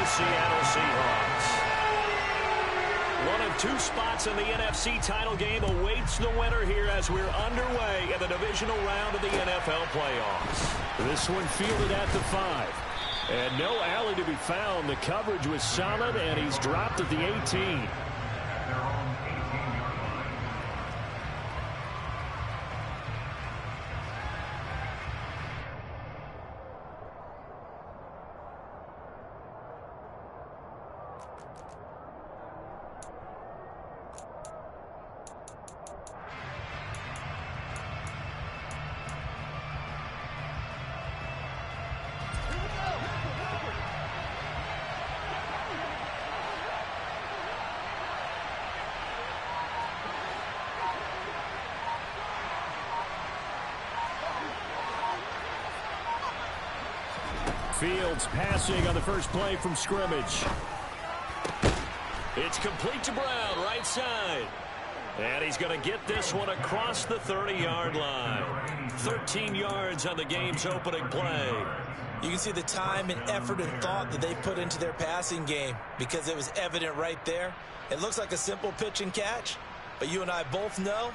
Seattle Seahawks. One of two spots in the NFC title game awaits the winner here as we're underway in the divisional round of the NFL playoffs. This one fielded at the 5. And no alley to be found. The coverage was solid, and he's dropped at the 18. Fields passing on the first play from scrimmage. It's complete to Brown, right side. And he's going to get this one across the 30-yard line. 13 yards on the game's opening play. You can see the time and effort and thought that they put into their passing game because it was evident right there. It looks like a simple pitch and catch, but you and I both know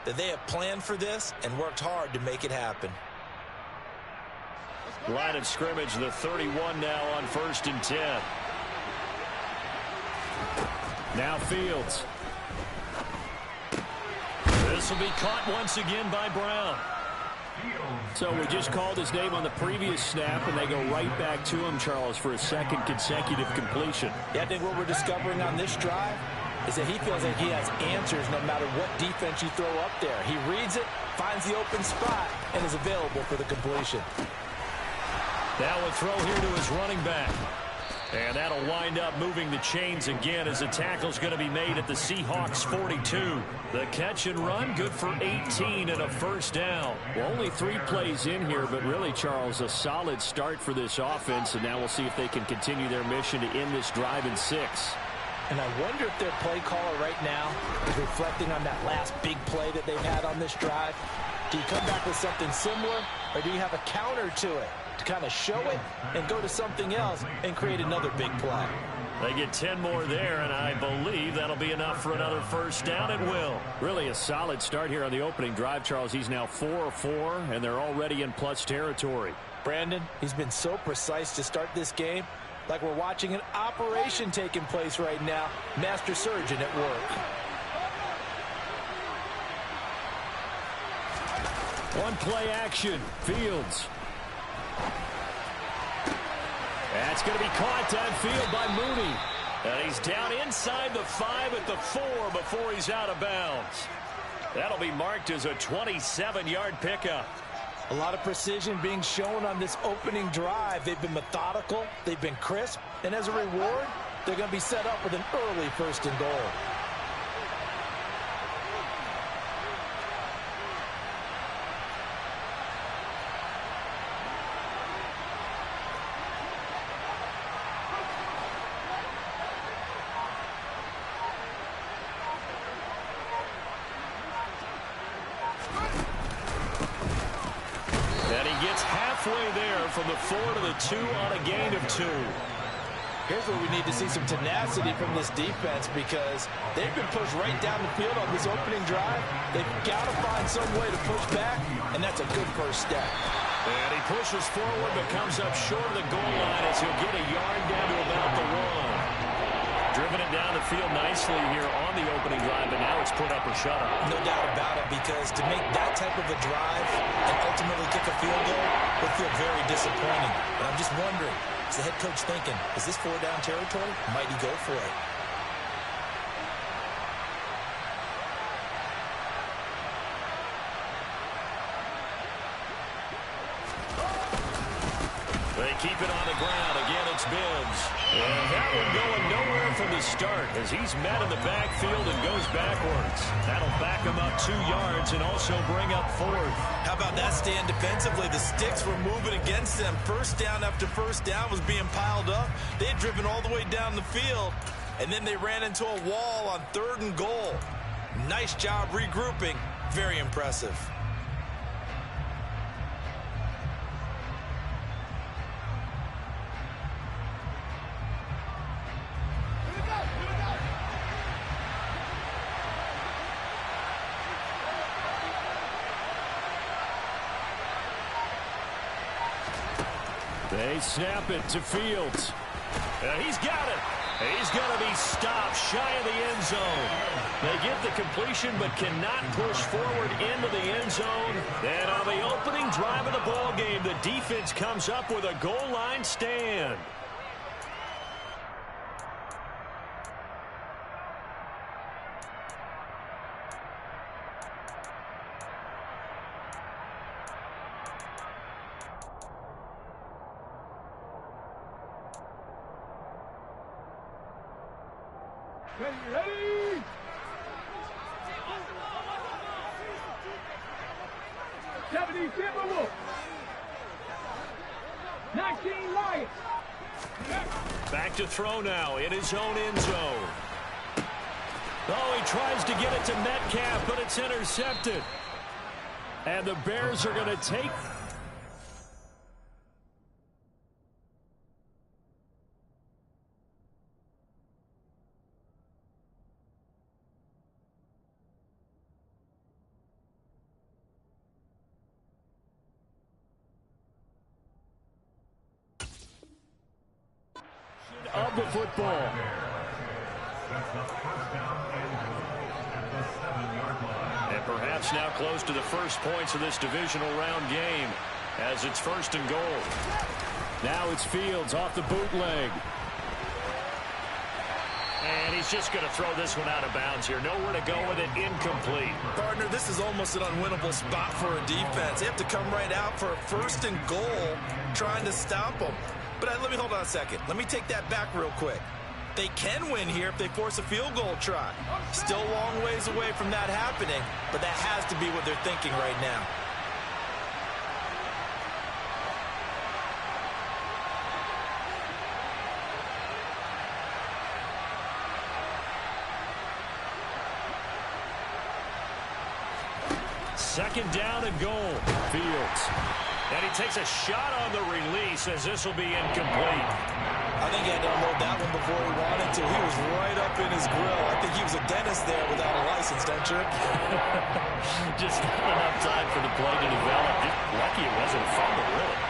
that they have planned for this and worked hard to make it happen. Line of scrimmage, the 31 now on 1st and 10. Now Fields. This will be caught once again by Brown. So we just called his name on the previous snap, and they go right back to him, Charles, for a second consecutive completion. Yeah, I think what we're discovering on this drive is that he feels like he has answers no matter what defense you throw up there. He reads it, finds the open spot, and is available for the completion. Now a throw here to his running back. And that'll wind up moving the chains again as the tackle's going to be made at the Seahawks 42. The catch and run, good for 18 and a first down. Well, only 3 plays in here, but really, Charles, a solid start for this offense. And now we'll see if they can continue their mission to end this drive in 6. And I wonder if their play caller right now is reflecting on that last big play that they've had on this drive. Do you come back with something similar, or do you have a counter to it to kind of show it and go to something else and create another big play? They get 10 more there, and I believe that'll be enough for another first down. It will. Really a solid start here on the opening drive, Charles. He's now 4-4, and they're already in plus territory. Brandon, he's been so precise to start this game, like we're watching an operation taking place right now. Master surgeon at work. One play action. Fields. That's going to be caught downfield by Mooney. And he's down inside the 5 at the 4 before he's out of bounds. That'll be marked as a 27-yard pickup. A lot of precision being shown on this opening drive. They've been methodical. They've been crisp. And as a reward, they're going to be set up with an early 1st and goal. From the 4 to the 2 on a gain of 2. Here's where we need to see some tenacity from this defense because they've been pushed right down the field on this opening drive. They've got to find some way to push back, and that's a good first step. And he pushes forward but comes up short of the goal line as he'll get a yard down to about the 1. Driven it down the field nicely here on the opening drive, but now it's put up or shut up. No doubt about it, because to make that type of a drive and ultimately kick a field goal would feel very disappointing. But I'm just wondering, is the head coach thinking, is this 4-down territory? Might he go for it? They keep it on the ground. Again, it's Bibbs. And that one going nowhere from the start as he's met in the backfield and goes backwards. That'll back him up 2 yards and also bring up 4th. How about that stand defensively? The sticks were moving against them. First down after first down was being piled up. They had driven all the way down the field, and then they ran into a wall on 3rd and goal. Nice job regrouping. Very impressive. They snap it to Fields. He's got it. He's going to be stopped shy of the end zone. They get the completion but cannot push forward into the end zone. And on the opening drive of the ball game, the defense comes up with a goal line stand. Ready? 70 Timberwolves. 19 Lions. Back to throw now in his own end zone. Oh, he tries to get it to Metcalf, but it's intercepted. And the Bears are going to take... of the football. And perhaps now close to the first points of this divisional round game as it's 1st and goal. Now it's Fields off the bootleg. And he's just going to throw this one out of bounds here. Nowhere to go with it. Incomplete. Partner, this is almost an unwinnable spot for a defense. They have to come right out for a 1st and goal trying to stop them. But let me hold on a second. Let me take that back real quick. They can win here if they force a field goal try. Still a long ways away from that happening, but that has to be what they're thinking right now. Second down and goal. Fields. And he takes a shot on the release as this will be incomplete. I think he had to unload that one before he wanted to. He was right up in his grill. I think he was a dentist there without a license, don't you? Just not enough time for the play to develop. Just lucky it wasn't a fumble, really.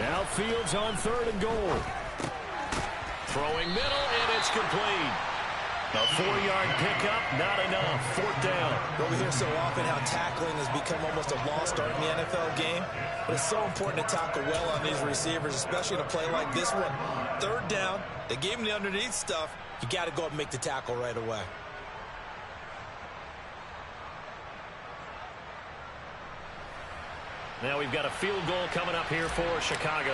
Now Fields on 3rd and goal. Throwing middle, and it's complete. A 4-yard pickup, not enough. 4th down. Well, we hear so often how tackling has become almost a lost art in the NFL game. But it's so important to tackle well on these receivers, especially in a play like this one. 3rd down, they gave him the underneath stuff. You got to go up and make the tackle right away. Now we've got a field goal coming up here for Chicago.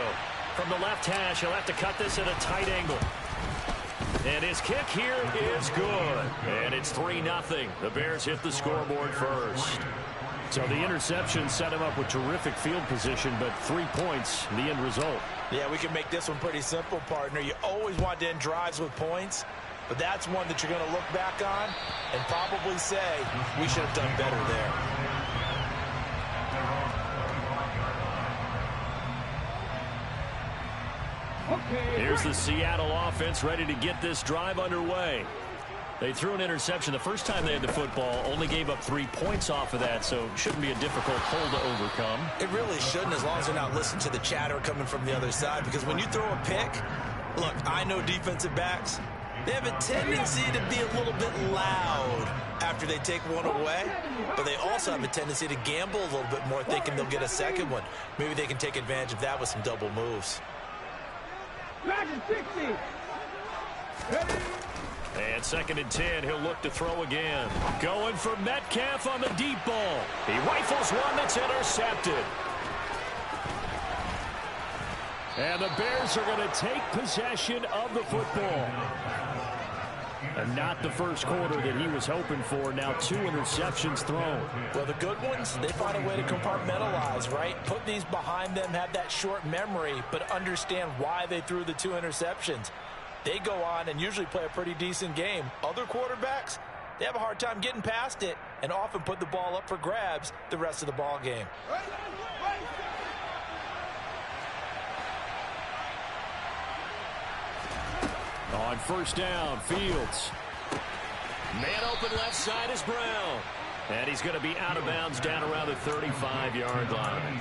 From the left hash, he'll have to cut this at a tight angle. And his kick here is good. And it's 3-0. The Bears hit the scoreboard first. So the interception set him up with terrific field position, but 3 points, the end result. Yeah, we can make this one pretty simple, partner. You always want to end drives with points, but that's one that you're going to look back on and probably say, we should have done better there. Here's the Seattle offense ready to get this drive underway. They threw an interception the first time they had the football, only gave up 3 points off of that, so it shouldn't be a difficult hole to overcome. It really shouldn't, as long as they're not listening to the chatter coming from the other side, because when you throw a pick, look, I know defensive backs, they have a tendency to be a little bit loud after they take one away, but they also have a tendency to gamble a little bit more, thinking they'll get a second one. Maybe they can take advantage of that with some double moves. Madden 60. Ready? And 2nd and 10, he'll look to throw again. Going for Metcalf on the deep ball. He rifles one that's intercepted. And the Bears are going to take possession of the football. And not the first quarter that he was hoping for. Now 2 interceptions thrown. Well, the good ones, they find a way to compartmentalize, right? Put these behind them, have that short memory, but understand why they threw the 2 interceptions. They go on and usually play a pretty decent game. Other quarterbacks, they have a hard time getting past it and often put the ball up for grabs the rest of the ball game. On 1st down, Fields. Man open left side is Brown. And he's going to be out of bounds down around the 35-yard line.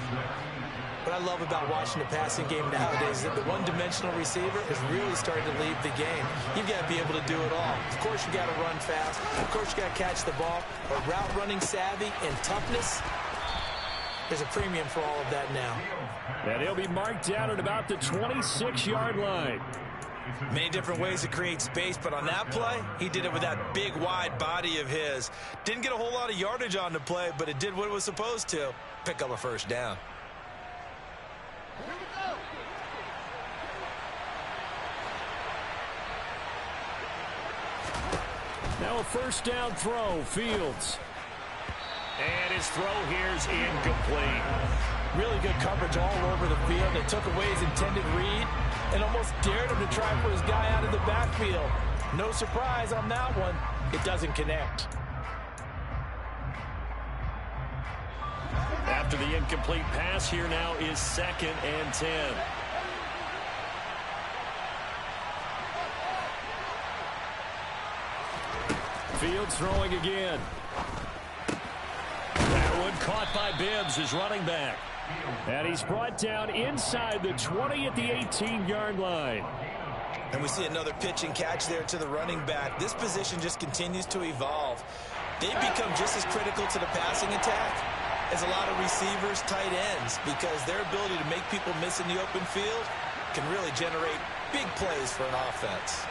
What I love about watching the passing game nowadays is that the one-dimensional receiver is really starting to lead the game. You've got to be able to do it all. Of course, you got to run fast. Of course, you got to catch the ball. But route running savvy and toughness, there's a premium for all of that now. And he'll be marked down at about the 26-yard line. Many different ways to create space, but on that play, he did it with that big, wide body of his. Didn't get a whole lot of yardage on the play, but it did what it was supposed to. Pick up a first down. Now a first down throw, Fields. And his throw here's incomplete. Really good coverage all over the field. They took away his intended read and almost dared him to try and put his guy out of the backfield. No surprise on that one. It doesn't connect. After the incomplete pass, here now is 2nd and 10. Fields throwing again. That one caught by Bibbs, his running back. And he's brought down inside the 20 at the 18-yard line. And we see another pitch and catch there to the running back. This position just continues to evolve. They've become just as critical to the passing attack as a lot of receivers, tight ends, because their ability to make people miss in the open field can really generate big plays for an offense.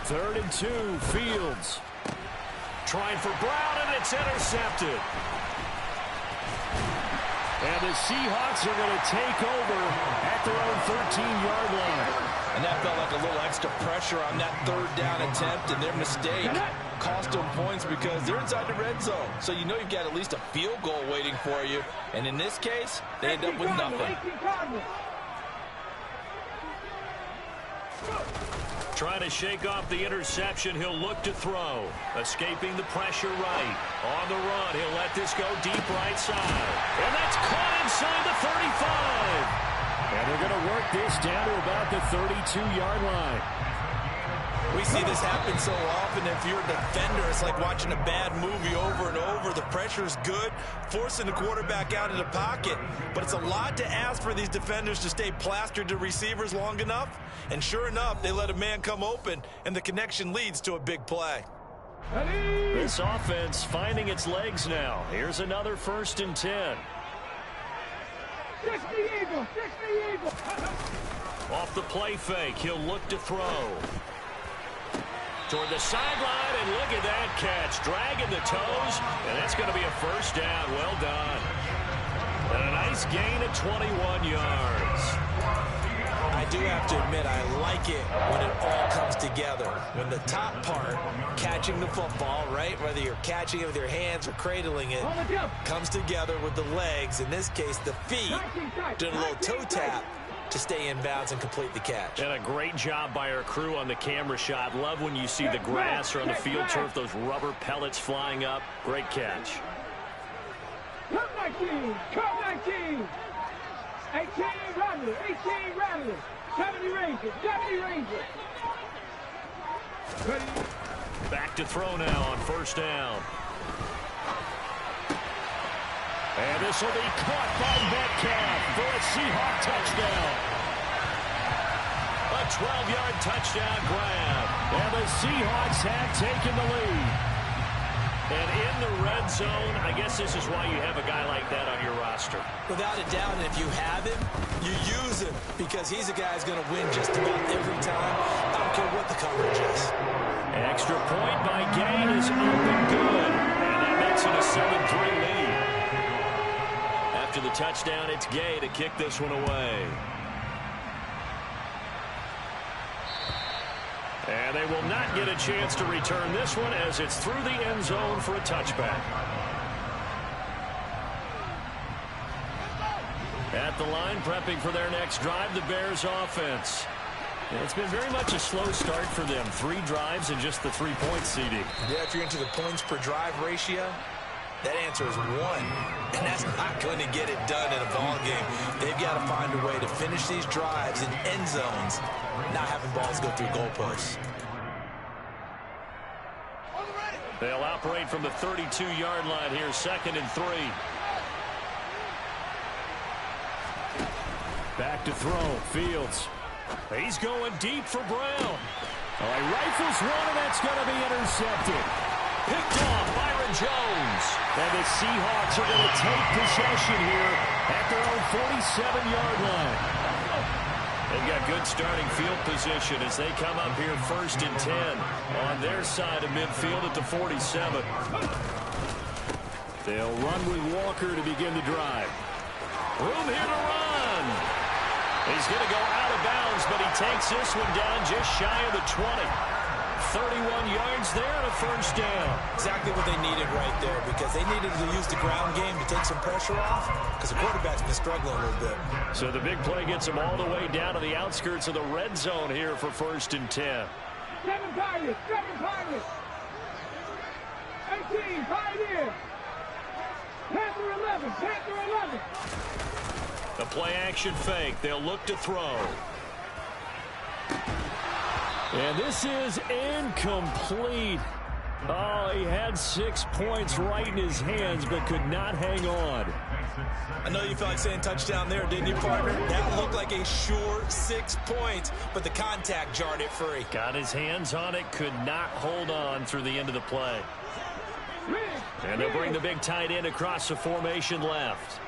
Third and 2, Fields. Trying for Brown, and it's intercepted. And the Seahawks are going to take over at their own 13-yard line. And that felt like a little extra pressure on that third down attempt, and their mistake cost them points because they're inside the red zone. So you know you've got at least a field goal waiting for you. And in this case, they end up with nothing. Trying to shake off the interception. He'll look to throw. Escaping the pressure right. On the run, he'll let this go deep right side. And that's caught inside the 35. And they're going to work this down to about the 32-yard line. We see this happen so often. If you're a defender, it's like watching a bad movie over and over. The pressure is good, forcing the quarterback out of the pocket. But it's a lot to ask for these defenders to stay plastered to receivers long enough. And sure enough, they let a man come open, and the connection leads to a big play. This offense finding its legs now. Here's another 1st and 10. 60 Eagles, 60 Eagles. Off the play fake, he'll look to throw. Toward the sideline, and look at that catch. Dragging the toes, and that's going to be a first down. Well done. And a nice gain of 21 yards. I do have to admit, I like it when it all comes together. When the top part, catching the football, right, whether you're catching it with your hands or cradling it, comes together with the legs, in this case the feet, doing a little toe tap to stay in bounds and complete the catch. And a great job by our crew on the camera shot. Love when you see the grass or on the field turf, those rubber pellets flying up. Great catch. Come 19, come 19. 18 Rattler, 18 Rattler. 70 Rangers, 70 Rangers. Ready? Back to throw now on first down. And this will be caught by Metcalf for a Seahawk touchdown. A 12-yard touchdown grab. And the Seahawks have taken the lead. And in the red zone, I guess this is why you have a guy like that on your roster. Without a doubt, and if you have him, you use him because he's a guy who's going to win just about every time. I don't care what the coverage is. Extra point by Gain is up and good. And that makes it a 7-3 lead. After the touchdown, it's Gay to kick this one away. And they will not get a chance to return this one as it's through the end zone for a touchback. At the line, prepping for their next drive, the Bears offense. And it's been very much a slow start for them. 3 drives and just the 3 points, CD. Yeah, if you're into the points per drive ratio, That answer is 1, and that's not going to get it done in a ball game. They've got to find a way to finish these drives in end zones, not having balls go through goalposts. They'll operate from the 32-yard line here, 2nd and 3. Back to throw, Fields. He's going deep for Brown. Oh, he rifles one, and that's going to be intercepted. Picked off Byron Jones. And the Seahawks are going to take possession here at their own 47-yard line. They've got good starting field position as they come up here 1st and 10 on their side of midfield at the 47. They'll run with Walker to begin the drive. Room here to run. He's going to go out of bounds, but he takes this one down just shy of the 20. 31 yards there and a 1st down. Exactly what they needed right there, because they needed to use the ground game to take some pressure off, because the quarterback's been struggling a little bit. So the big play gets them all the way down to the outskirts of the red zone here for 1st and 10. 7 Pirates, 7 Pirates. 18, Pioneer. Panther 11, Panther 11. The play action fake. They'll look to throw. And this is incomplete. Oh, he had 6 points right in his hands, but could not hang on. I know you felt like saying touchdown there, didn't you, partner? That looked like a sure 6 points, but the contact jarred it free. Got his hands on it, could not hold on through the end of the play. And they'll bring the big tight end across the formation left.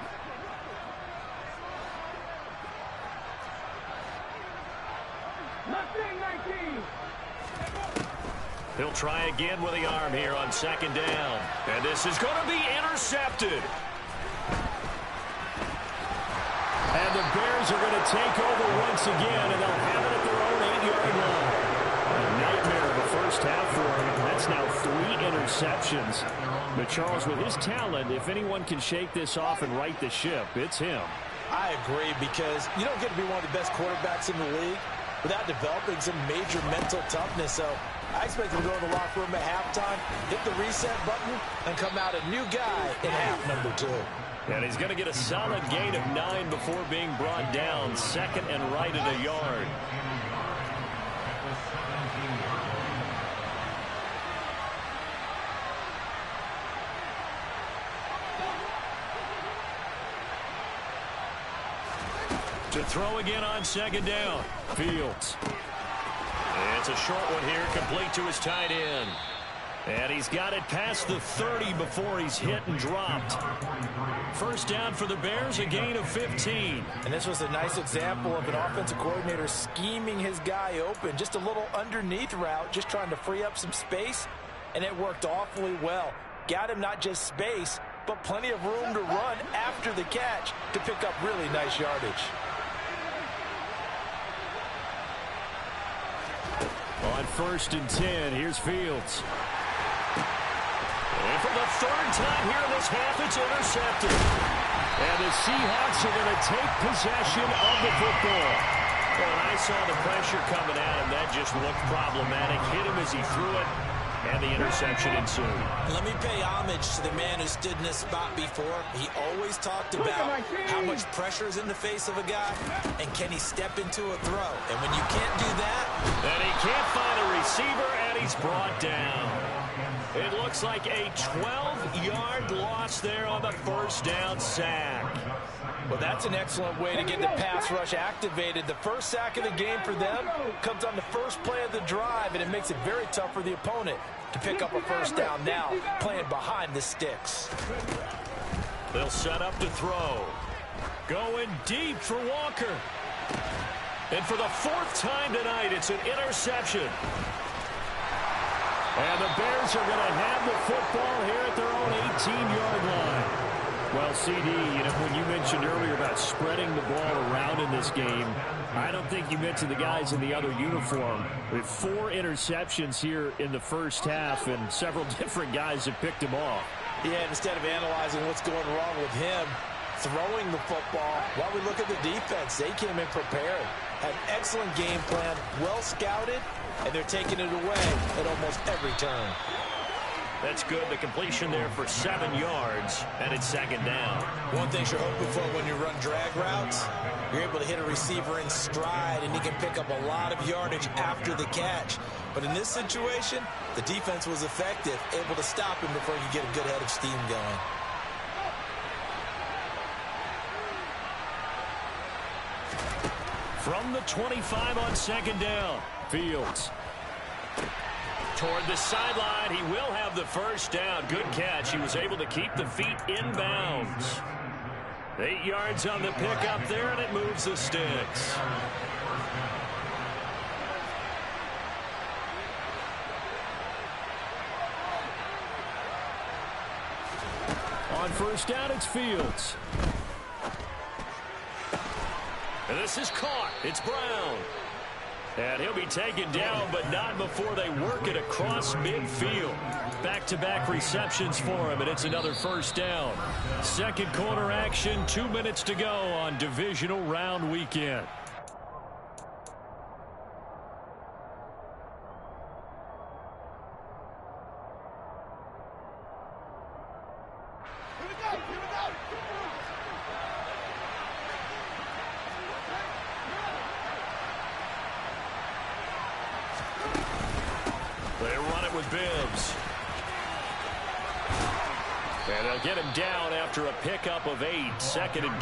He'll try again with the arm here on 2nd down. And this is going to be intercepted. And the Bears are going to take over once again, and they'll have it at their own 8-yard line. A nightmare of a first half for him. That's now 3 interceptions. But Charles, with his talent, if anyone can shake this off and right the ship, it's him. I agree, because you don't get to be one of the best quarterbacks in the league without developing some major mental toughness. So I expect him to go in the locker room at halftime, hit the reset button, and come out a new guy in half number 2. And he's going to get a solid gain of 9 before being brought down, 2nd and right at a yard. To throw again on 2nd down. Fields. It's a short one here, complete to his tight end. And he's got it past the 30 before he's hit and dropped. 1st down for the Bears, a gain of 15. And this was a nice example of an offensive coordinator scheming his guy open. Just a little underneath route, just trying to free up some space. And it worked awfully well. Got him not just space, but plenty of room to run after the catch to pick up really nice yardage. On 1st and 10, here's Fields. And for the 3rd time here in this half, it's intercepted. And the Seahawks are going to take possession of the football. Well, I saw the pressure coming at him. That just looked problematic. Hit him as he threw it, and the interception ensued. Let me pay homage to the man who stood in this spot before. He always talked about how much pressure is in the face of a guy, and can he step into a throw. And when you can't do that, and he can't find a receiver, and he's brought down. It looks like a 12-yard loss there on the 1st down sack. Well, that's an excellent way to get the pass rush activated. The first sack of the game for them comes on the first play of the drive, and it makes it very tough for the opponent to pick up a 1st down now, playing behind the sticks. They'll set up to throw. Going deep for Walker. And for the 4th time tonight, it's an interception. And the Bears are going to have the football here at their own 18-yard line. Well, CD, you know, when you mentioned earlier about spreading the ball around in this game, I don't think you mentioned the guys in the other uniform. With 4 interceptions here in the first half, and several different guys have picked him off. Yeah, instead of analyzing what's going wrong with him, throwing the football, while we look at the defense, they came in prepared. Had an excellent game plan, well scouted, and they're taking it away at almost every turn. That's good. The completion there for 7 yards, and it's second down. One thing you're hoping for when you run drag routes, you're able to hit a receiver in stride, and he can pick up a lot of yardage after the catch. But in this situation, the defense was effective, able to stop him before he could get a good head of steam going. From the 25 on second down, Fields. Toward the sideline, he will have the first down. Good catch. He was able to keep the feet in bounds. 8 yards on the pickup there, and it moves the sticks. On first down, it's Fields. And this is caught. It's Brown. And he'll be taken down, but not before they work it across midfield. Back-to-back receptions for him, and it's another first down. Second quarter action, 2 minutes to go on divisional round weekend. Bibbs. And they'll get him down after a pickup of 8, 2nd and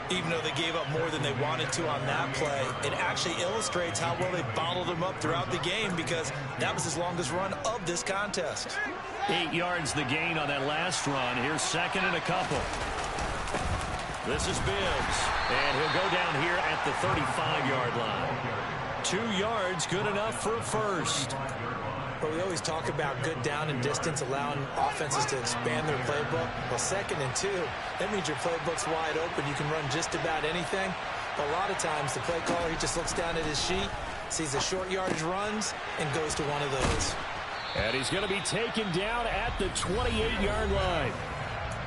2. Even though they gave up more than they wanted to on that play, it actually illustrates how well they bottled him up throughout the game, because that was his longest run of this contest. 8 yards the gain on that last run. Here's 2nd and a couple. This is Bibbs, and he'll go down here at the 35-yard line. 2 yards, good enough for a first. But we always talk about good down and distance, allowing offenses to expand their playbook. Well, 2nd and 2, that means your playbook's wide open. You can run just about anything. But a lot of times, the play caller, he just looks down at his sheet, sees the short yardage runs, and goes to one of those. And he's going to be taken down at the 28-yard line.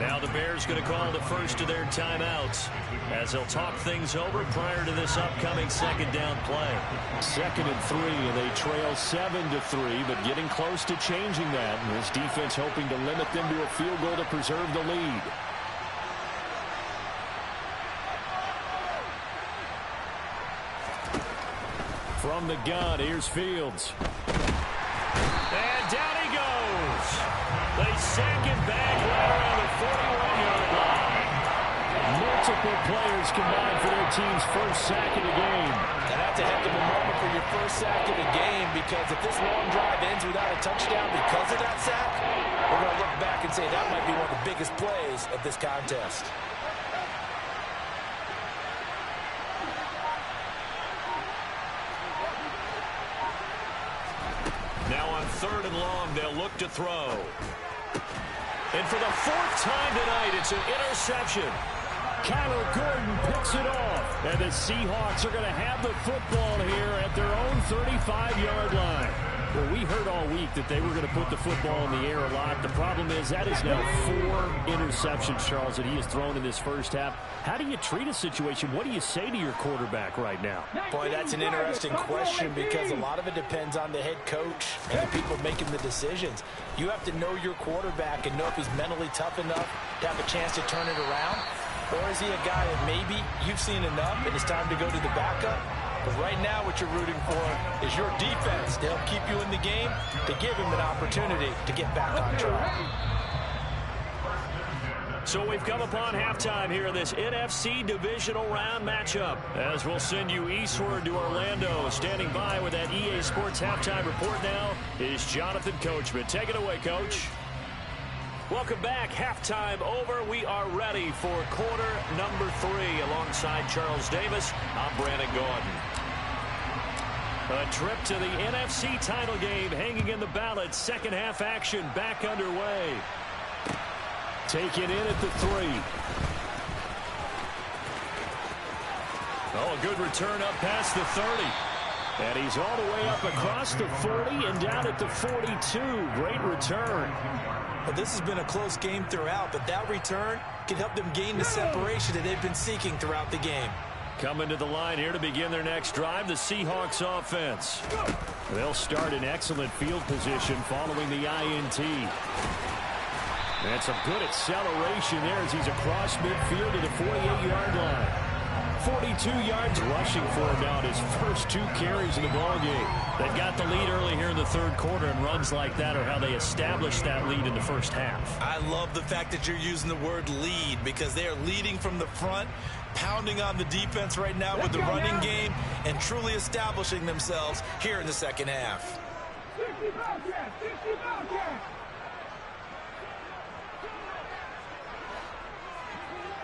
Now the Bears going to call the first of their timeouts as they'll talk things over prior to this upcoming second down play. 2nd and 3, and they trail 7-3, but getting close to changing that. And this defense hoping to limit them to a field goal to preserve the lead. From the gun, here's Fields. And down he goes. They sack him back right around the 41-yard line. Multiple players combined for their team's first sack of the game. And that's a heck of a moment for your first sack of the game, because if this long drive ends without a touchdown because of that sack, we're going to look back and say that might be one of the biggest plays of this contest. Now on 3rd and long, they'll look to throw. And for the 4th time tonight, it's an interception. Kyler Gordon picks it off. And the Seahawks are going to have the football here at their own 35-yard line. Well, we heard all week that they were going to put the football in the air a lot. The problem is that is now 4 interceptions, Charles, that he has thrown in this first half. How do you treat a situation? What do you say to your quarterback right now? Boy, that's an interesting question, because a lot of it depends on the head coach and the people making the decisions. You have to know your quarterback and know if he's mentally tough enough to have a chance to turn it around. Or is he a guy that maybe you've seen enough and it's time to go to the backup? But right now what you're rooting for is your defense to help keep you in the game, to give him an opportunity to get back on track. So we've come upon halftime here in this NFC divisional round matchup, as we'll send you eastward to Orlando. Standing by with that EA Sports halftime report now is Jonathan Coachman. Take it away, Coach. Welcome back. Halftime over. We are ready for quarter number 3. Alongside Charles Davis, I'm Brandon Gordon. A trip to the NFC title game hanging in the balance. Second half action back underway. Taken in at the 3. Oh, a good return up past the 30. And he's all the way up across the 40 and down at the 42. Great return. Well, this has been a close game throughout, but that return can help them gain the separation that they've been seeking throughout the game. Coming to the line here to begin their next drive, the Seahawks offense. They'll start in excellent field position following the INT. And some good acceleration there as he's across midfield to the 48-yard line. 42 yards rushing for him now in his first 2 carries in the ballgame. They got the lead early here in the third quarter, and runs like that are how they established that lead in the first half. I love the fact that you're using the word lead because they are leading from the front, pounding on the defense right now with the running game, and truly establishing themselves here in the second half. 60 Bobcats! 60 Bobcats!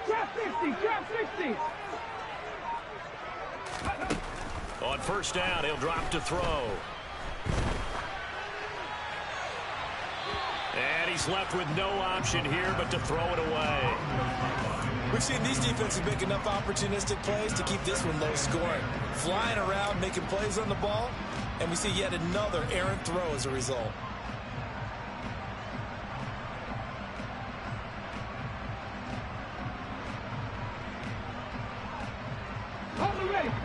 Trap 60! Trap 60! On first down, he'll drop to throw. And he's left with no option here but to throw it away. We've seen these defenses make enough opportunistic plays to keep this one low scoring. Flying around, making plays on the ball, and we see yet another errant throw as a result.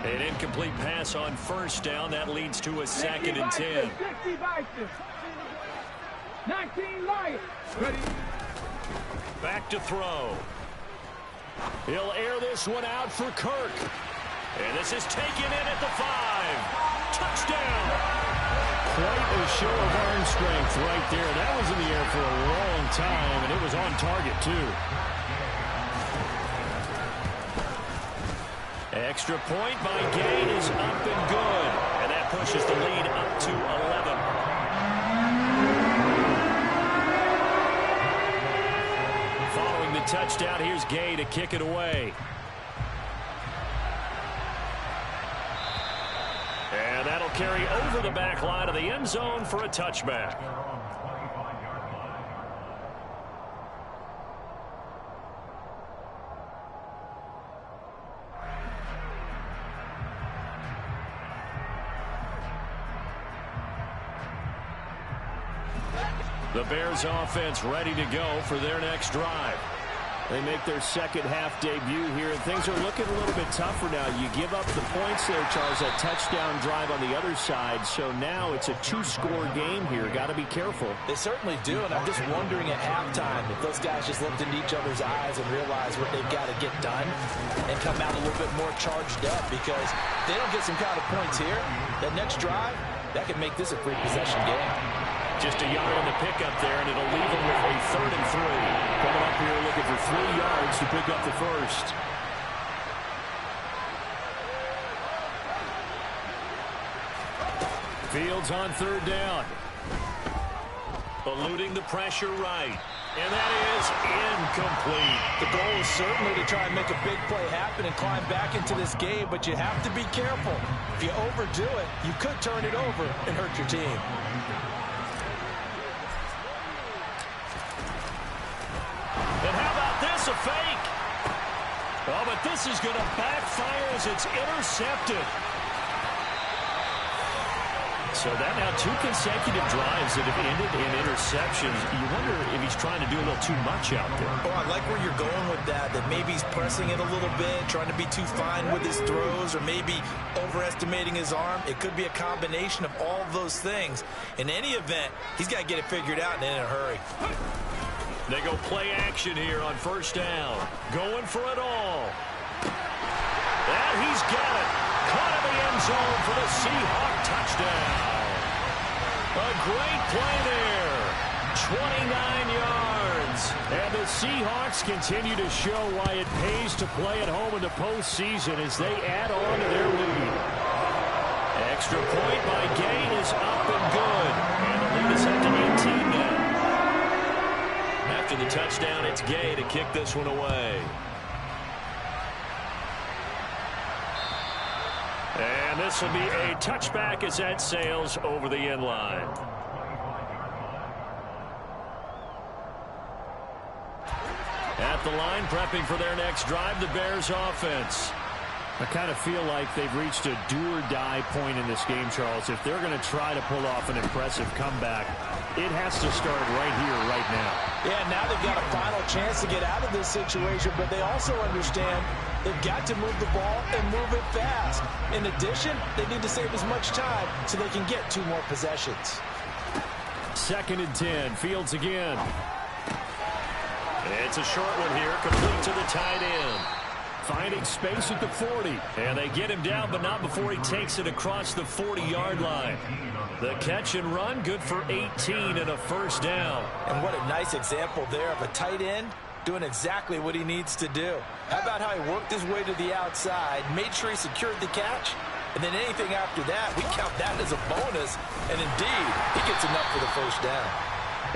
An incomplete pass on first down. That leads to a 2nd and 10. 60 Vikings. 19 Lions. Ready. Back to throw. He'll air this one out for Kirk. And this is taken in at the 5. Touchdown. Quite a show of arm strength right there. That was in the air for a long time, and it was on target, too. Extra point by Gain is up and good. And that pushes the lead up to 11. Following the touchdown, here's Gay to kick it away. And that'll carry over the back line of the end zone for a touchback. The Bears offense ready to go for their next drive. They make their second half debut here, and things are looking a little bit tougher now. You give up the points there, Charles, that touchdown drive on the other side. So now it's a 2-score game here. Got to be careful. They certainly do, and I'm just wondering at halftime if those guys just looked into each other's eyes and realized what they've got to get done and come out a little bit more charged up, because if they don't get some kind of points here, that next drive, that could make this a free possession game. Just a yard on the pickup there, and it'll leave them with a 3rd and 3. Coming up here looking for 3 yards to pick up the first. Fields on 3rd down. Eluding the pressure right. And that is incomplete. The goal is certainly to try and make a big play happen and climb back into this game, but you have to be careful. If you overdo it, you could turn it over and hurt your team. And how about this, a fake? Oh, but this is going to backfire as it's intercepted. So that now 2 consecutive drives that have ended in interceptions. You wonder if he's trying to do a little too much out there. Oh, I like where you're going with that maybe he's pressing it a little bit, trying to be too fine with his throws, or maybe overestimating his arm. It could be a combination of all of those things. In any event, he's got to get it figured out and in a hurry. They go play action here on first down. Going for it all. And he's got it. Caught in the end zone for the Seahawk touchdown. A great play there. 29 yards. And the Seahawks continue to show why it pays to play at home in the postseason as they add on to their lead. Extra point by Gain is up and good. And the lead is up to 18 now. After the touchdown, it's Gay to kick this one away. And this will be a touchback as that sails over the end line. At the line, prepping for their next drive, the Bears offense. I kind of feel like they've reached a do-or-die point in this game, Charles. If they're going to try to pull off an impressive comeback, it has to start right here, right now. Yeah, now they've got a final chance to get out of this situation, but they also understand They've got to move the ball and move it fast. In addition, they need to save as much time so they can get 2 more possessions. 2nd and 10. Fields again. It's a short one here, complete to the tight end. Finding space at the 40. And they get him down, but not before he takes it across the 40-yard line. The catch and run, good for 18 and a first down. And what a nice example there of a tight end doing exactly what he needs to do. How about how he worked his way to the outside, made sure he secured the catch, and then anything after that, we count that as a bonus. And indeed, he gets enough for the first down.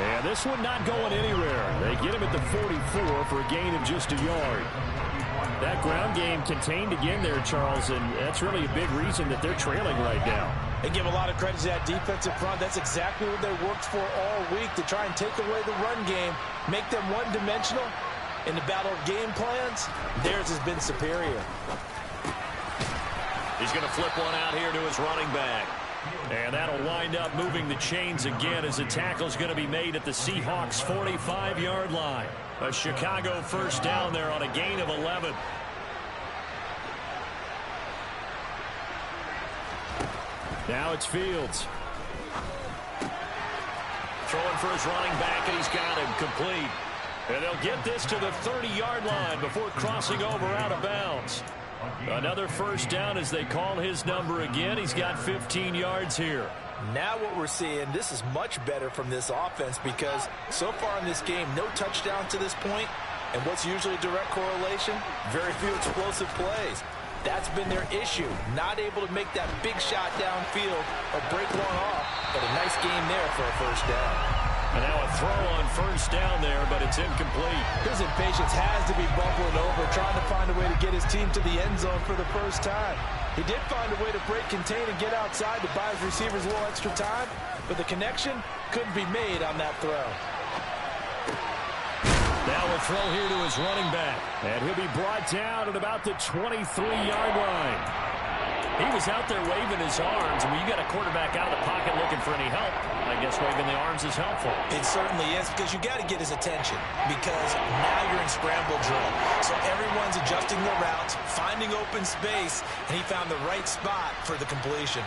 And this one not going anywhere. They get him at the 44 for a gain of just a yard. That ground game contained again there, Charles, and that's really a big reason that they're trailing right now. They give a lot of credit to that defensive front. That's exactly what they worked for all week, to try and take away the run game, make them one-dimensional. In the battle of game plans, theirs has been superior. He's going to flip one out here to his running back. And that'll wind up moving the chains again as the tackle's going to be made at the Seahawks' 45-yard line. A Chicago first down there on a gain of 11. Now it's Fields. Throwing for his running back, and he's got him complete. And they'll get this to the 30-yard line before crossing over out of bounds. Another first down as they call his number again. He's got 15 yards here. Now what we're seeing, this is much better from this offense, because so far in this game, no touchdown to this point. And what's usually a direct correlation? Very few explosive plays. That's been their issue. Not able to make that big shot downfield or break one off. But a nice game there for a first down. And now a throw on first down there, but it's incomplete. His impatience has to be bubbling over, trying to find a way to get his team to the end zone for the first time. He did find a way to break, contain, and get outside to buy his receivers a little extra time, but the connection couldn't be made on that throw. Now a throw here to his running back, and he'll be brought down at about the 23-yard line. He was out there waving his arms, and when you got a quarterback out of the pocket looking for any help, I guess waving the arms is helpful. It certainly is, because you got to get his attention, because now you're in scramble drill. So everyone's adjusting their routes, finding open space, and he found the right spot for the completion.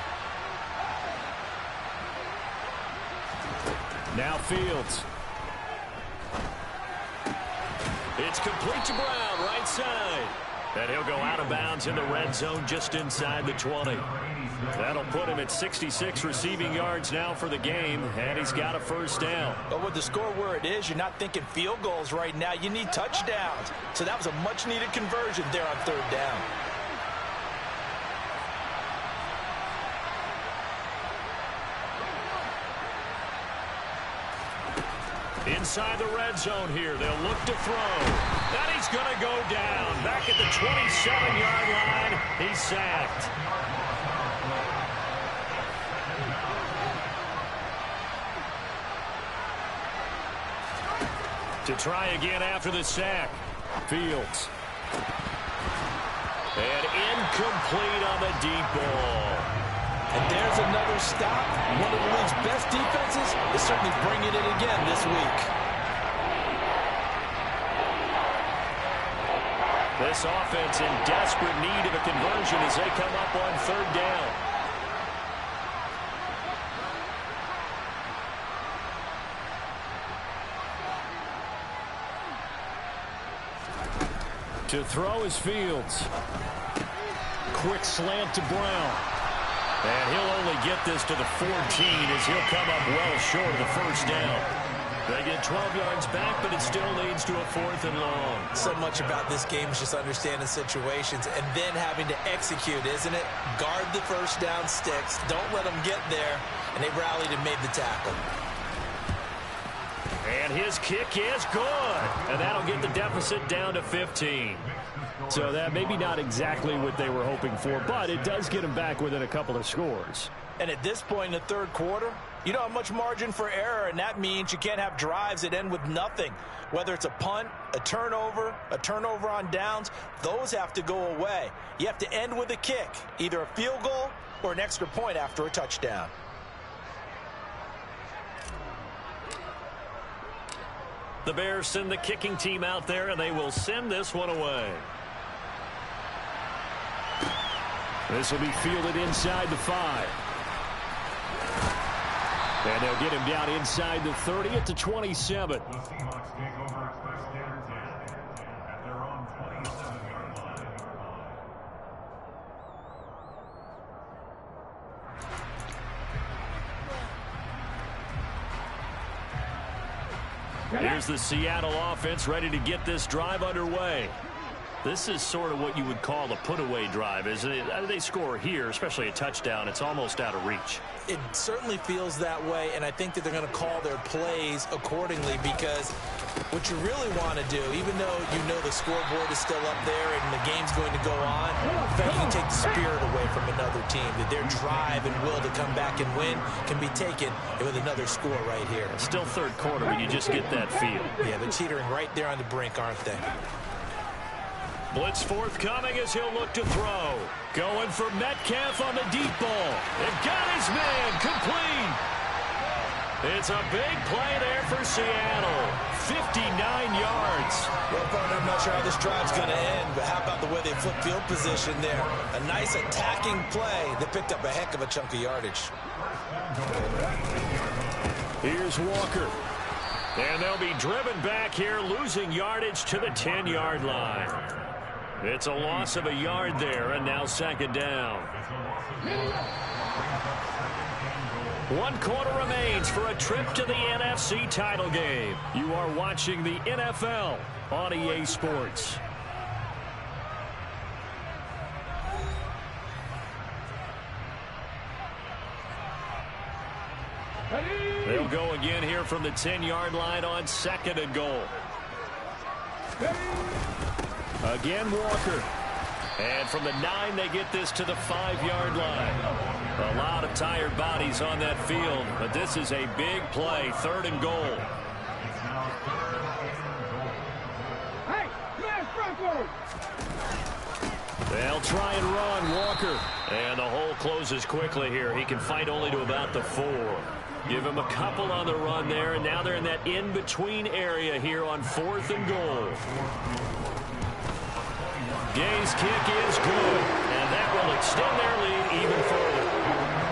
Now Fields. It's complete to Brown, right side. And he'll go out of bounds in the red zone just inside the 20. That'll put him at 66 receiving yards now for the game, and he's got a first down. But with the score where it is, you're not thinking field goals right now. You need touchdowns. So that was a much-needed conversion there on third down. Inside the red zone here, they'll look to throw. And he's going to go down. Back at the 27-yard line, he's sacked. To try again after the sack, Fields. And incomplete on the deep ball. And there's another stop. One of the league's best defenses is certainly bringing it again this week. This offense in desperate need of a conversion as they come up on third down. To throw is Fields. Quick slant to Brown. And he'll only get this to the 14 as he'll come up well short of the first down. They get 12 yards back, but it still leads to a 4th and long. So much about this game is just understanding situations and then having to execute, isn't it? Guard the first down sticks. Don't let them get there. And they rallied and made the tackle. And his kick is good. And that'll get the deficit down to 15. So that maybe not exactly what they were hoping for, but it does get them back within a couple of scores. And at this point in the third quarter, you don't have much margin for error, and that means you can't have drives that end with nothing. Whether it's a punt, a turnover on downs, those have to go away. You have to end with a kick, either a field goal or an extra point after a touchdown. The Bears send the kicking team out there, and they will send this one away. This will be fielded inside the 5. And they'll get him down inside the 30 at the 27. The Seahawks take over first and 10 at their own 27-yard line. Here's the Seattle offense ready to get this drive underway. This is sort of what you would call a put-away drive, isn't it? They score here, especially a touchdown. It's almost out of reach. It certainly feels that way, and I think that they're going to call their plays accordingly, because what you really want to do, even though you know the scoreboard is still up there and the game's going to go on, in fact, you can take the spirit away from another team, that their drive and will to come back and win can be taken with another score right here. Still third quarter, but you just get that feel. Yeah, they're teetering right there on the brink, aren't they? Blitz forthcoming as he'll look to throw. Going for Metcalf on the deep ball. They've got his man complete. It's a big play there for Seattle. 59 yards. Well, partner, I'm not sure how this drive's going to end, but how about the way they flip field position there? A nice attacking play. They picked up a heck of a chunk of yardage. Here's Walker. And they'll be driven back here, losing yardage to the 10-yard line. It's a loss of a yard there, and now second down. 1 quarter remains for a trip to the NFC title game. You are watching the NFL on EA Sports. They'll go again here from the 10-yard line on second and goal. Again, Walker. And from the 9, they get this to the 5-yard line. A lot of tired bodies on that field, but this is a big play, third and goal. Hey, man, Franco! They'll try and run, Walker. And the hole closes quickly here. He can fight only to about the 4. Give him a couple on the run there, and now they're in that in-between area here on 4th and goal. Gay's kick is good, and that will extend their lead even further.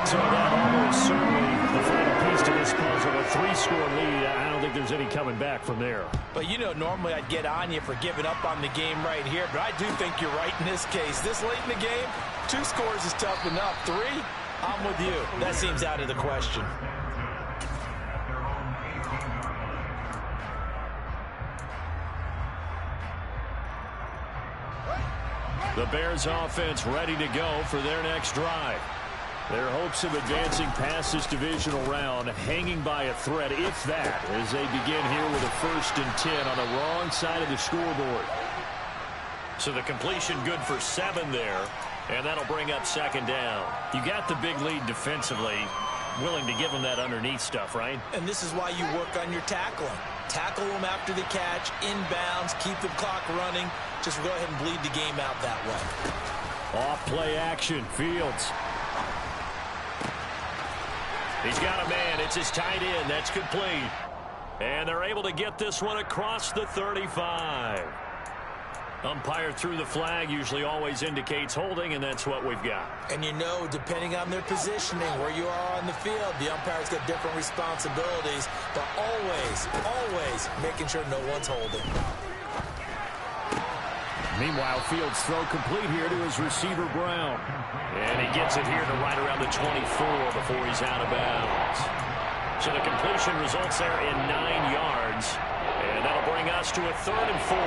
So that almost certainly the final piece to this puzzle, a 3-score lead. I don't think there's any coming back from there. But, you know, normally I'd get on you for giving up on the game right here, but I do think you're right in this case. This late in the game, 2 scores is tough enough. 3, I'm with you. That seems out of the question. The Bears offense ready to go for their next drive. Their hopes of advancing past this divisional round hanging by a thread, if that, as they begin here with a 1st and 10 on the wrong side of the scoreboard. So the completion good for 7 there, and that'll bring up second down. You got the big lead defensively, willing to give them that underneath stuff, right? And this is why you work on your tackling. Tackle them after the catch, inbounds, keep the clock running. Just go ahead and bleed the game out that way. Off play action, Fields. He's got a man. It's his tight end. That's complete. And they're able to get this one across the 35. Umpire threw the flag, usually always indicates holding, and that's what we've got. And you know, depending on their positioning, where you are on the field, the umpire's got different responsibilities, but always making sure no one's holding. Meanwhile, Fields throw complete here to his receiver, Brown. And he gets it here to right around the 24 before he's out of bounds. So the completion results there in 9 yards. And that'll bring us to a 3rd and 4.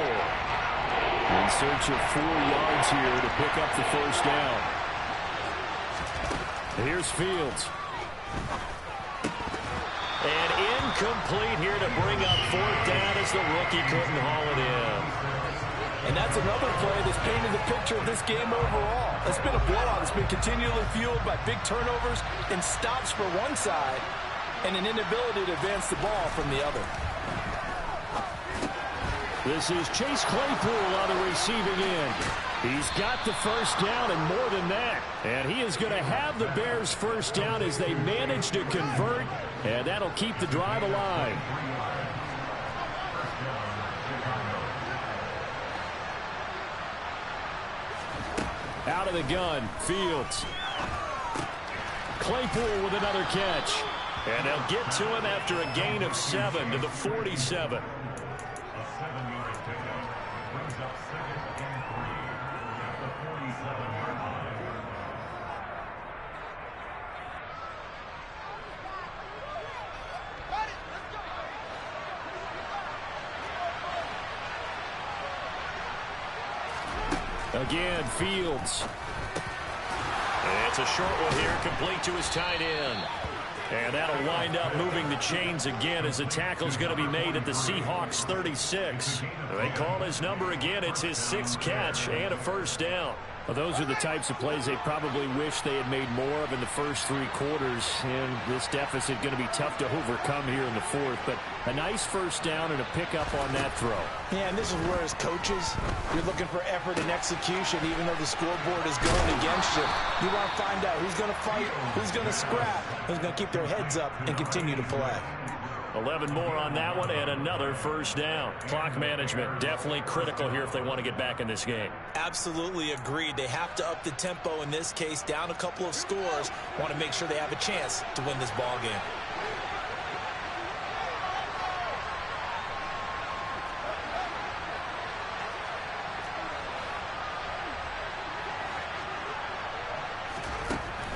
In search of 4 yards here to pick up the first down. Here's Fields. And incomplete here to bring up 4th down as the rookie couldn't haul it in. And that's another play that's painted the picture of this game overall. It's been a blowout. It's been continually fueled by big turnovers and stops for one side and an inability to advance the ball from the other. This is Chase Claypool on the receiving end. He's got the first down and more than that. And he is going to have the Bears' first down as they manage to convert. And that'll keep the drive alive. Out of the gun, Fields. Claypool with another catch. And they'll get to him after a gain of 7 to the 47. A 7-yard pickup brings up 2nd and 3 at the 47-yard line. Again, Fields. And it's a short one here, complete to his tight end. And that'll wind up moving the chains again as the tackle's going to be made at the Seahawks 36. They call his number again. It's his 6th catch and a first down. Well, those are the types of plays they probably wish they had made more of in the first 3 quarters. And this deficit going to be tough to overcome here in the 4th. But a nice first down and a pickup on that throw. Yeah, and this is where as coaches, you're looking for effort and execution, even though the scoreboard is going against you. You want to find out who's going to fight, who's going to scrap, who's going to keep their heads up and continue to play. 11 more on that one and another first down. Clock management definitely critical here if they want to get back in this game. Absolutely agreed. They have to up the tempo in this case, down a couple of scores. Want to make sure they have a chance to win this ball game.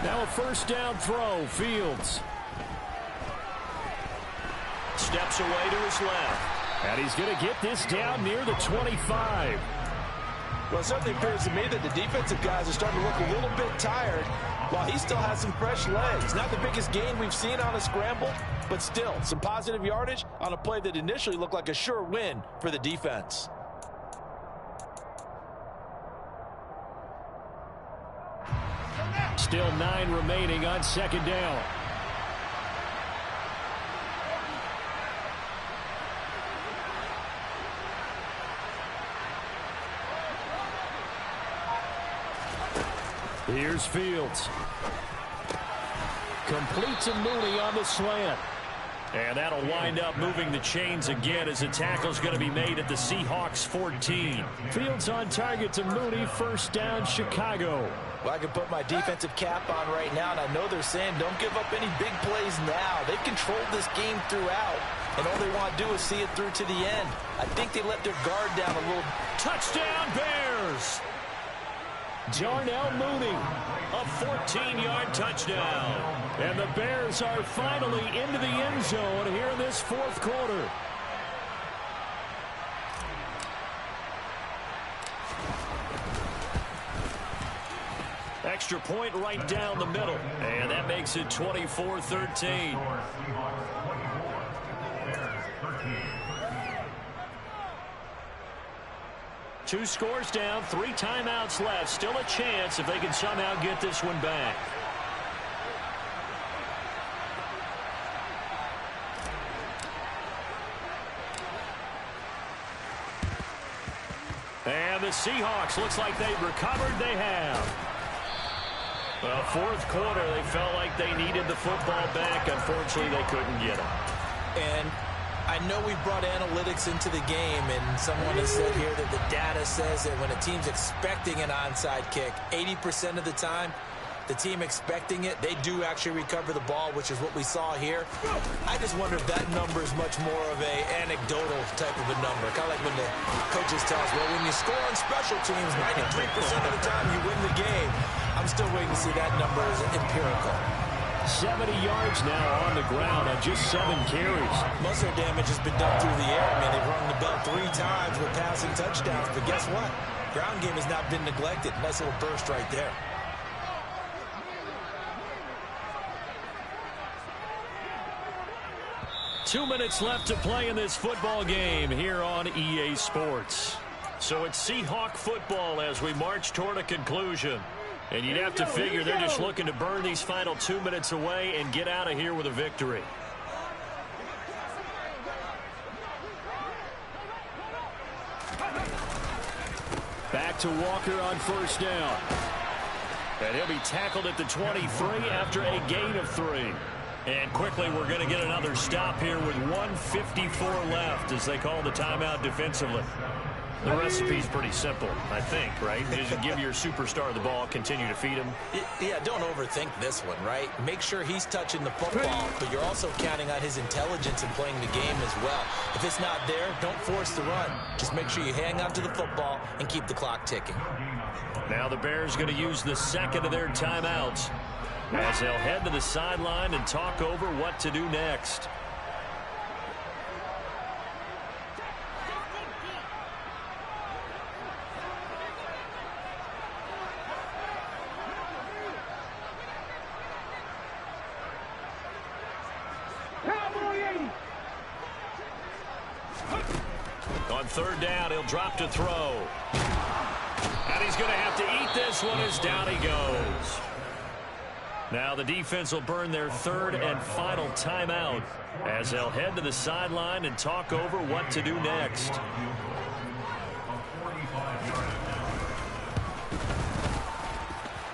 Now a first down throw, Fields. Steps away to his left. And he's going to get this down near the 25. Well, it certainly appears to me that the defensive guys are starting to look a little bit tired while he still has some fresh legs. Not the biggest gain we've seen on a scramble, but still some positive yardage on a play that initially looked like a sure win for the defense. Still 9 remaining on second down. Here's Fields. Complete to Mooney on the slant. And that'll wind up moving the chains again as the tackle's going to be made at the Seahawks 14. Fields on target to Mooney. First down, Chicago. Well, I can put my defensive cap on right now, and I know they're saying don't give up any big plays now. They've controlled this game throughout, and all they want to do is see it through to the end. I think they let their guard down a little. Touchdown, Bears! Darnell Mooney, a 14-yard touchdown. And the Bears are finally into the end zone here in this 4th quarter. Extra point right down the middle. And that makes it 24-13. 2 scores down, 3 timeouts left. Still a chance if they can somehow get this one back. And the Seahawks, looks like they've recovered. They have. Well, 4th quarter, they felt like they needed the football back. Unfortunately, they couldn't get it. And I know we brought analytics into the game, and someone has said here that the data says that when a team's expecting an onside kick, 80% of the time, the team expecting it, they do actually recover the ball, which is what we saw here. I just wonder if that number is much more of a anecdotal type of a number. Kind of like when the coaches tell us, well, when you score on special teams, 93% of the time you win the game. I'm still waiting to see that number as empirical. 70 yards now on the ground on just 7 carries. Most of their damage has been done through the air. I mean, they've rung the bell 3 times with passing touchdowns. But guess what? Ground game has not been neglected. Nice little burst right there. Two minutes left to play in this football game here on EA Sports. So it's Seahawk football as we march toward a conclusion. And you'd have to figure they're just looking to burn these final 2 minutes away and get out of here with a victory. Back to Walker on first down. And he'll be tackled at the 23 after a gain of 3. And quickly we're going to get another stop here with 1:54 left as they call the timeout defensively. The recipe's pretty simple, I think, right? Just give your superstar the ball, continue to feed him. Yeah, don't overthink this one, right? Make sure he's touching the football, but you're also counting on his intelligence in playing the game as well. If it's not there, don't force the run. Just make sure you hang on to the football and keep the clock ticking. Now the Bears going to use the second of their timeouts as they'll head to the sideline and talk over what to do next. On third down, he'll drop to throw. And he's going to have to eat this one as down he goes. Now the defense will burn their third and final timeout as they'll head to the sideline and talk over what to do next.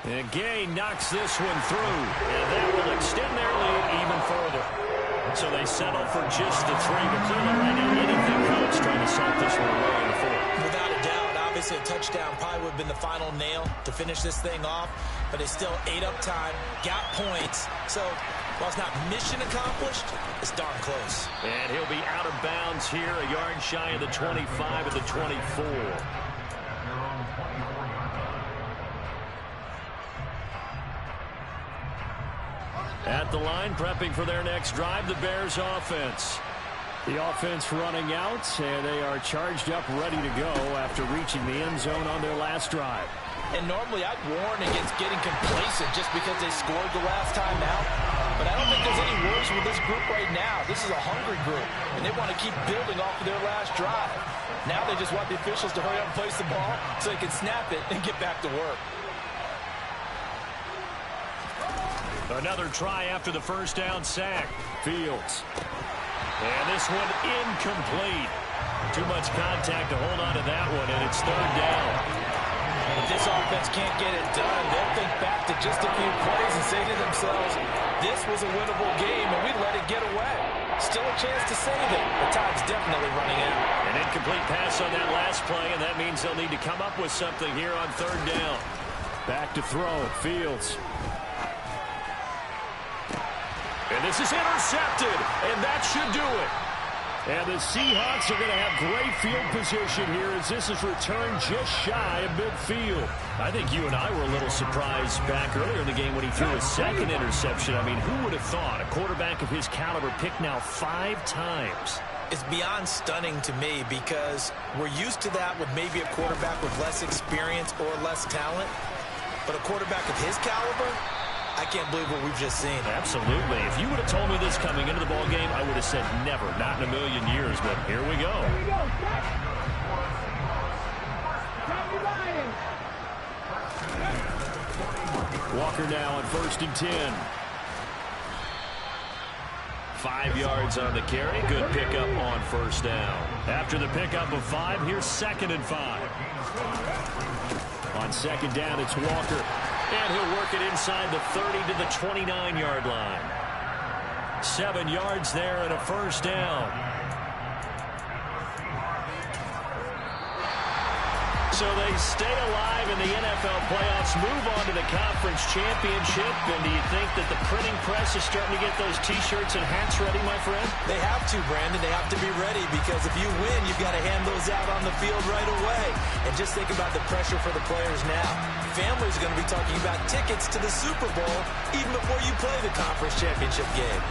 And Gay knocks this one through, and that will extend their lead even further. So they settle for just the three, but clearly right now anything helps trying to salt this one away in the fourth. Without a doubt, obviously a touchdown probably would have been the final nail to finish this thing off, but it's still ate up time, got points. So while it's not mission accomplished, it's darn close. And he'll be out of bounds here, a yard shy of the 25 of the 24. At the line, prepping for their next drive, the Bears offense. The offense running out, and they are charged up, ready to go after reaching the end zone on their last drive. And normally I'd warn against getting complacent just because they scored the last time out. But I don't think there's any worries with this group right now. This is a hungry group, and they want to keep building off of their last drive. Now they just want the officials to hurry up and place the ball so they can snap it and get back to work. Another try after the first down sack. Fields. And this one incomplete. Too much contact to hold on to that one, and it's third down. If this offense can't get it done, they'll think back to just a few plays and say to themselves, this was a winnable game, and we let it get away. Still a chance to save it. The time's definitely running out. An incomplete pass on that last play, and that means they'll need to come up with something here on third down. Back to throw. Fields. And this is intercepted, and that should do it. And the Seahawks are going to have great field position here as this is returned just shy of midfield. I think you and I were a little surprised back earlier in the game when he threw his second interception. I mean, who would have thought a quarterback of his caliber picked now 5 times? It's beyond stunning to me because we're used to that with maybe a quarterback with less experience or less talent. But a quarterback of his caliber, I can't believe what we've just seen. Absolutely. If you would have told me this coming into the ball game, I would have said never, not in a million years. But here we go. Walker now on 1st and 10. 5 yards on the carry. Good pickup on first down. After the pickup of 5, here's 2nd and 5. On 2nd down, it's Walker. And he'll work it inside the 30 to the 29-yard line. 7 yards there and a first down. So they stay alive in the NFL playoffs, move on to the conference championship. And do you think that the printing press is starting to get those T-shirts and hats ready, my friend? They have to, Brandon. They have to be ready because if you win, you've got to hand those out on the field right away. And just think about the pressure for the players now. Families are going to be talking about tickets to the Super Bowl even before you play the conference championship game.